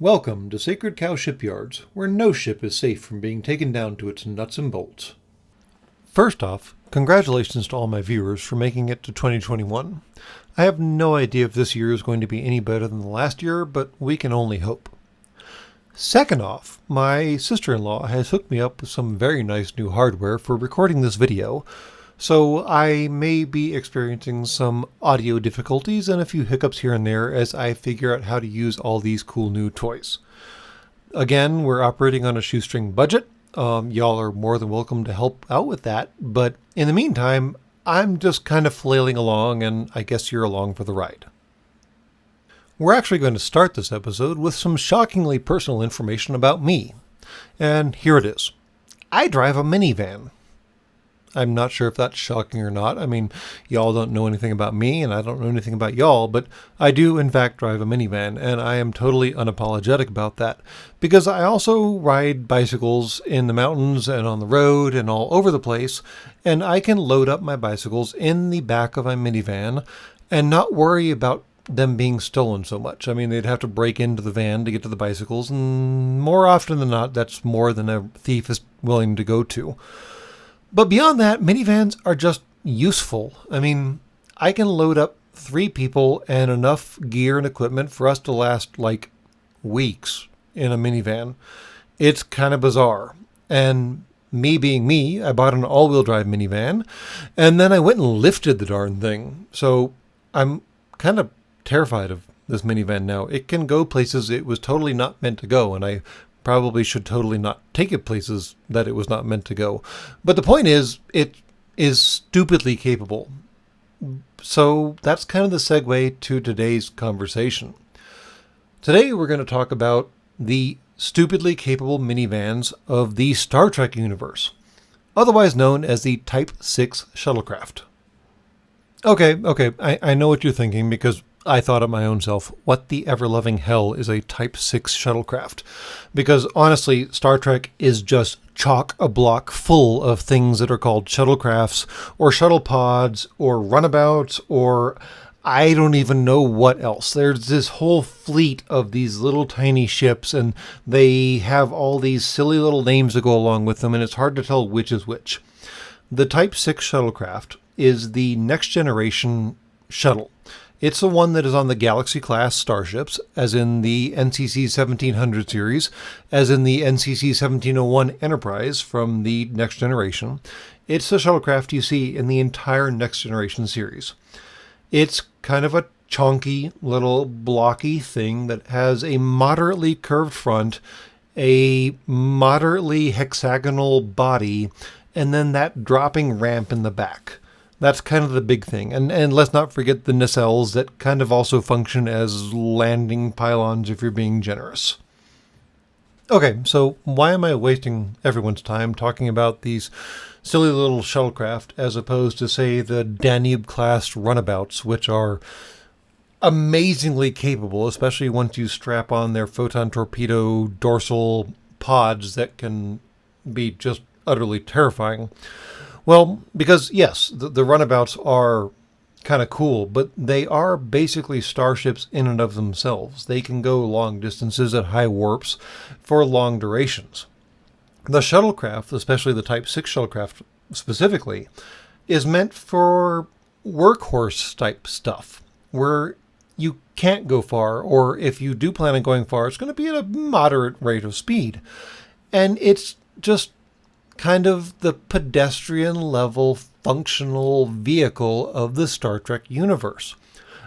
Welcome to Sacred Cow Shipyards, where no ship is safe from being taken down to its nuts and bolts. First off, congratulations to all my viewers for making it to 2021. I have no idea if this year is going to be any better than the last year, but we can only hope. Second off, my sister-in-law has hooked me up with some very nice new hardware for recording this video, so I may be experiencing some audio difficulties and a few hiccups here and there as I figure out how to use all these cool new toys. Again, we're operating on a shoestring budget. Y'all are more than welcome to help out with that, but in the meantime, I'm just kind of flailing along, and I guess you're along for the ride. We're actually going to start this episode with some shockingly personal information about me. And here it is. I drive a minivan. I'm not sure if that's shocking or not. I mean, y'all don't know anything about me, and I don't know anything about y'all, but I do, in fact, drive a minivan, and I am totally unapologetic about that, because I also ride bicycles in the mountains and on the road and all over the place, and I can load up my bicycles in the back of my minivan and not worry about them being stolen so much. I mean, they'd have to break into the van to get to the bicycles, and more often than not, that's more than a thief is willing to go to. But beyond that, minivans are just useful. I mean, I can load up 3 people and enough gear and equipment for us to last like weeks in a minivan. It's kind of bizarre. And me being me, I bought an all-wheel drive minivan, and then I went and lifted the darn thing. So I'm kind of terrified of this minivan now. It can go places it was totally not meant to go, and I probably should totally not take it places that it was not meant to go. But the point is, it is stupidly capable. So that's kind of the segue to today's conversation. Today we're going to talk about the stupidly capable minivans of the Star Trek universe, otherwise known as the Type 6 Shuttlecraft. Okay, I know what you're thinking, because I thought of my own self, what the ever-loving hell is a Type 6 shuttlecraft? Because honestly, Star Trek is just chock-a-block full of things that are called shuttlecrafts, or shuttle pods, or runabouts, or I don't even know what else. There's this whole fleet of these little tiny ships, and they have all these silly little names that go along with them, and it's hard to tell which is which. The Type 6 shuttlecraft is the next generation shuttle. It's the one that is on the Galaxy-class starships, as in the NCC 1700 series, as in the NCC 1701 Enterprise from the Next Generation. It's the shuttlecraft you see in the entire Next Generation series. It's kind of a chunky, little blocky thing that has a moderately curved front, a moderately hexagonal body, and then that dropping ramp in the back. That's kind of the big thing. And let's not forget the nacelles that kind of also function as landing pylons if you're being generous. Okay, so why am I wasting everyone's time talking about these silly little shuttlecraft as opposed to, say, the Danube-class runabouts, which are amazingly capable, especially once you strap on their photon torpedo dorsal pods that can be just utterly terrifying? Well, because yes, the runabouts are kind of cool, but they are basically starships in and of themselves. They can go long distances at high warps for long durations. The shuttlecraft, especially the Type 6 shuttlecraft specifically, is meant for workhorse type stuff, where you can't go far, or if you do plan on going far, it's going to be at a moderate rate of speed. And it's just kind of the pedestrian level functional vehicle of the Star Trek universe.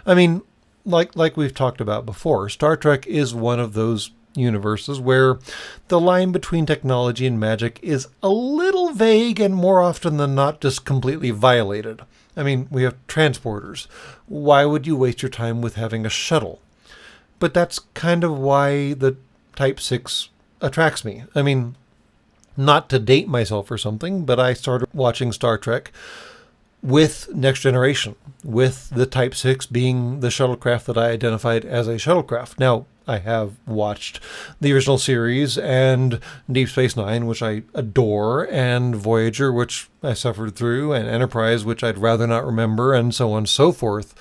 I mean, like we've talked about before, Star Trek is one of those universes where the line between technology and magic is a little vague and more often than not just completely violated. I mean, we have transporters. Why would you waste your time with having a shuttle? But that's kind of why the Type 6 attracts me. I mean, not to date myself or something, but I started watching Star Trek with Next Generation, with the Type 6 being the shuttlecraft that I identified as a shuttlecraft. Now, I have watched the original series and Deep Space Nine, which I adore, and Voyager, which I suffered through, and Enterprise, which I'd rather not remember, and so on and so forth.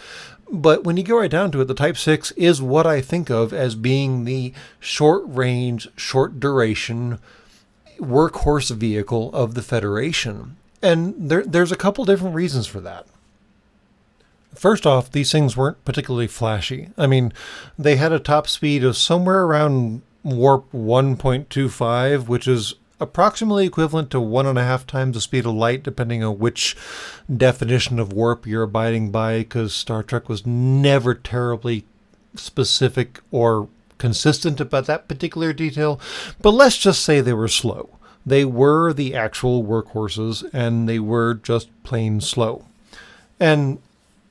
But when you go right down to it, the Type 6 is what I think of as being the short-range, short-duration workhorse vehicle of the Federation. And there's a couple different reasons for that. First off, these things weren't particularly flashy. I mean, they had a top speed of somewhere around warp 1.25, which is approximately equivalent to 1.5 times the speed of light, depending on which definition of warp you're abiding by, because Star Trek was never terribly specific or consistent about that particular detail. But let's just say they were slow. They were the actual workhorses, and they were just plain slow. And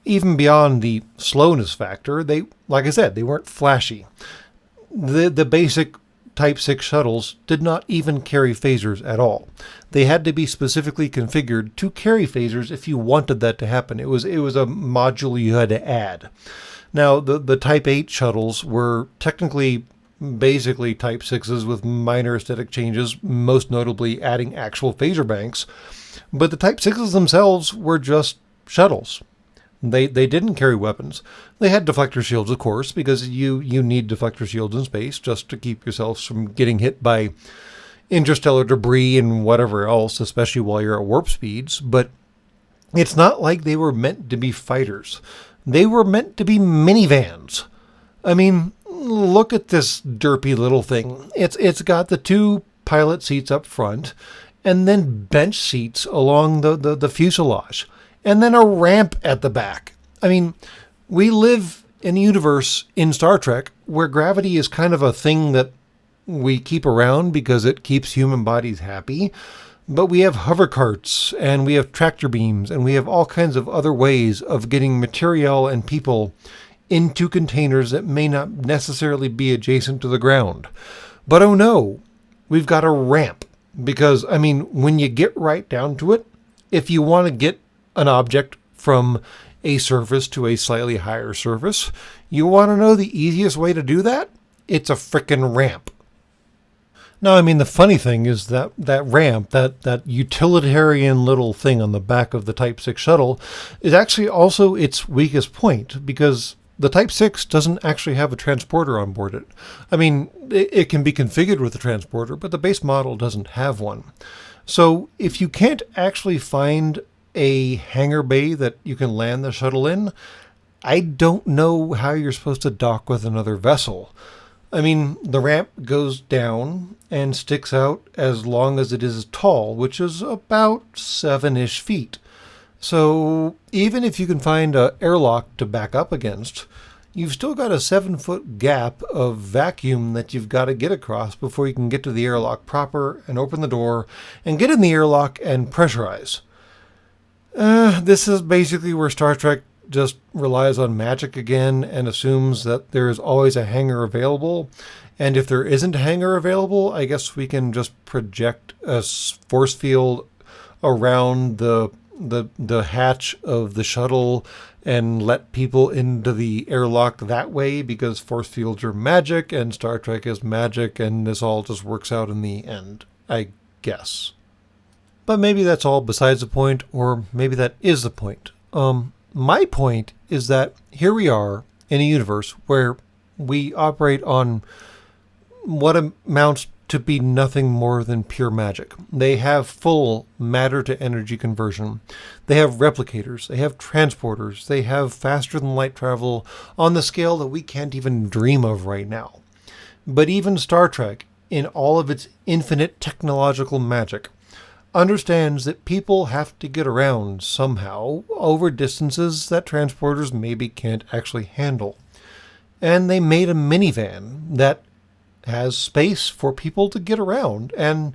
even beyond the slowness factor, they, like I said, they weren't flashy. The basic Type 6 shuttles did not even carry phasers at all. They had to be specifically configured to carry phasers if you wanted that to happen. It was a module you had to add. Now, the Type 8 shuttles were technically basically Type 6s with minor aesthetic changes, most notably adding actual phaser banks. But the Type 6s themselves were just shuttles. They didn't carry weapons. They had deflector shields, of course, because you need deflector shields in space just to keep yourselves from getting hit by interstellar debris and whatever else, especially while you're at warp speeds. But it's not like they were meant to be fighters. They were meant to be minivans. I mean, look at this derpy little thing. It's got the 2 pilot seats up front, and then bench seats along the fuselage, and then a ramp at the back. I mean, we live in a universe in Star Trek where gravity is kind of a thing that we keep around because it keeps human bodies happy. But we have hover carts, and we have tractor beams, and we have all kinds of other ways of getting material and people into containers that may not necessarily be adjacent to the ground. But oh no, we've got a ramp. Because, I mean, when you get right down to it, if you want to get an object from a surface to a slightly higher surface, you want to know the easiest way to do that? It's a frickin' ramp. Now, I mean, the funny thing is that ramp, that utilitarian little thing on the back of the Type 6 shuttle, is actually also its weakest point, because the Type 6 doesn't actually have a transporter on board it. I mean, it can be configured with a transporter, but the base model doesn't have one. So if you can't actually find a hangar bay that you can land the shuttle in, I don't know how you're supposed to dock with another vessel. I mean, the ramp goes down and sticks out as long as it is tall, which is about 7-ish feet. So even if you can find an airlock to back up against, you've still got a 7-foot gap of vacuum that you've got to get across before you can get to the airlock proper and open the door and get in the airlock and pressurize. This is basically where Star Trek just relies on magic again and assumes that there is always a hangar available. And if there isn't a hangar available, I guess we can just project a force field around the hatch of the shuttle and let people into the airlock that way, because force fields are magic and Star Trek is magic, and this all just works out in the end, I guess. But maybe that's all besides the point, or maybe that is the point. My point is that here we are in a universe where we operate on what amounts to be nothing more than pure magic. They have full matter to energy conversion. They have replicators. They have transporters. They have faster than light travel on the scale that we can't even dream of right now. But even Star Trek, in all of its infinite technological magic, understands that people have to get around somehow over distances that transporters maybe can't actually handle. And they made a minivan that has space for people to get around and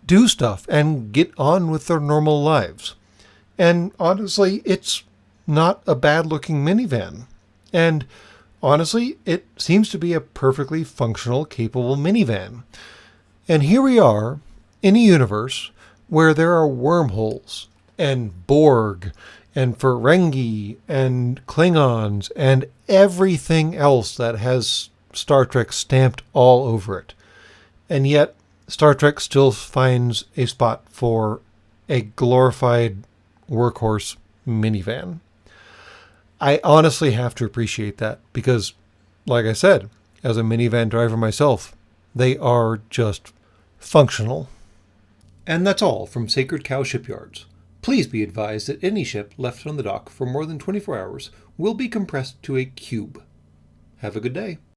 do stuff and get on with their normal lives. And honestly, it's not a bad looking minivan. And honestly, it seems to be a perfectly functional, capable minivan. And here we are in a universe where there are wormholes and Borg and Ferengi and Klingons and everything else that has Star Trek stamped all over it. And yet, Star Trek still finds a spot for a glorified workhorse minivan. I honestly have to appreciate that because, like I said, as a minivan driver myself, they are just functional. And that's all from Sacred Cow Shipyards. Please be advised that any ship left on the dock for more than 24 hours will be compressed to a cube. Have a good day.